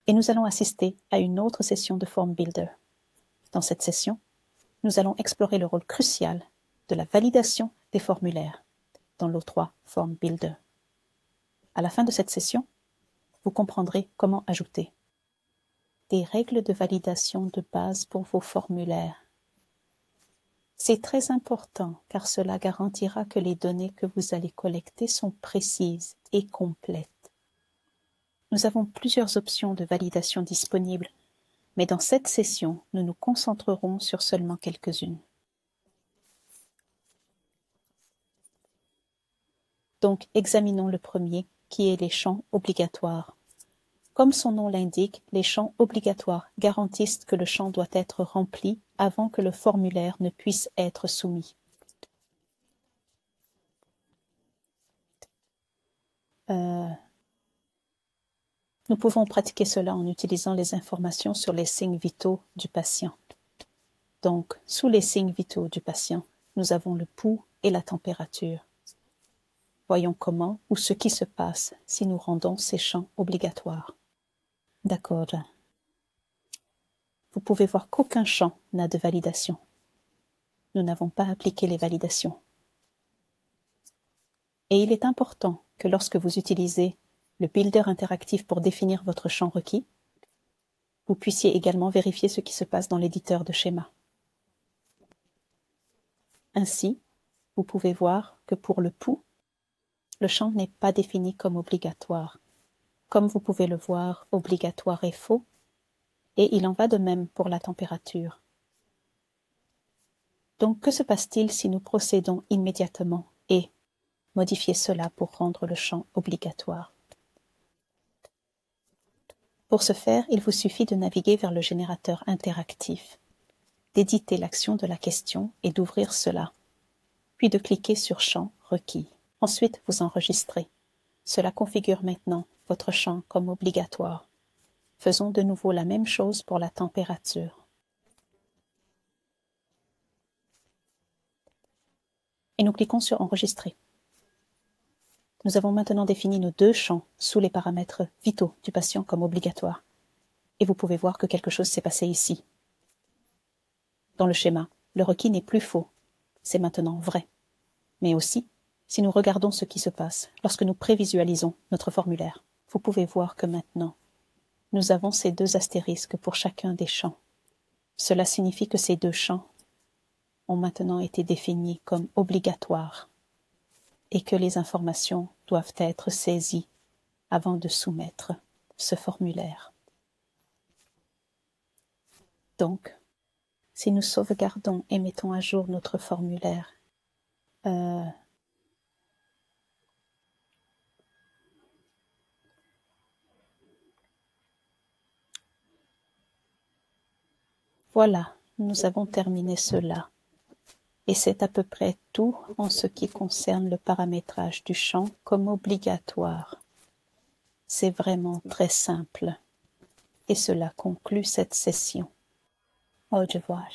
Et nous allons assister à une autre session de Form Builder. Dans cette session, nous allons explorer le rôle crucial de la validation des formulaires dans l'O3 Form Builder. À la fin de cette session, vous comprendrez comment ajouter des règles de validation de base pour vos formulaires. C'est très important car cela garantira que les données que vous allez collecter sont précises et complètes. Nous avons plusieurs options de validation disponibles, mais dans cette session, nous nous concentrerons sur seulement quelques-unes. Donc, examinons le premier, qui est les champs obligatoires. Comme son nom l'indique, les champs obligatoires garantissent que le champ doit être rempli avant que le formulaire ne puisse être soumis. Nous pouvons pratiquer cela en utilisant les informations sur les signes vitaux du patient. Donc, sous les signes vitaux du patient, nous avons le pouls et la température. Voyons comment ou ce qui se passe si nous rendons ces champs obligatoires. D'accord. Vous pouvez voir qu'aucun champ n'a de validation. Nous n'avons pas appliqué les validations. Et il est important que lorsque vous utilisez le Builder interactif pour définir votre champ requis, vous puissiez également vérifier ce qui se passe dans l'éditeur de schéma. Ainsi, vous pouvez voir que pour le pouls, le champ n'est pas défini comme obligatoire. Comme vous pouvez le voir, obligatoire est faux, et il en va de même pour la température. Donc, que se passe-t-il si nous procédons immédiatement et modifier cela pour rendre le champ obligatoire? Pour ce faire, il vous suffit de naviguer vers le générateur interactif, d'éditer l'action de la question et d'ouvrir cela, puis de cliquer sur Champ requis. Ensuite, vous enregistrez. Cela configure maintenant votre champ comme obligatoire. Faisons de nouveau la même chose pour la température. Et nous cliquons sur Enregistrer. Nous avons maintenant défini nos deux champs sous les paramètres vitaux du patient comme obligatoire. Et vous pouvez voir que quelque chose s'est passé ici. Dans le schéma, le requis n'est plus faux, c'est maintenant vrai. Mais aussi, si nous regardons ce qui se passe lorsque nous prévisualisons notre formulaire, vous pouvez voir que maintenant, nous avons ces deux astérisques pour chacun des champs. Cela signifie que ces deux champs ont maintenant été définis comme obligatoires et que les informations doivent être saisies avant de soumettre ce formulaire. Donc, si nous sauvegardons et mettons à jour notre formulaire, voilà, nous avons terminé cela. Et c'est à peu près tout en ce qui concerne le paramétrage du champ comme obligatoire. C'est vraiment très simple. Et cela conclut cette session. Au revoir.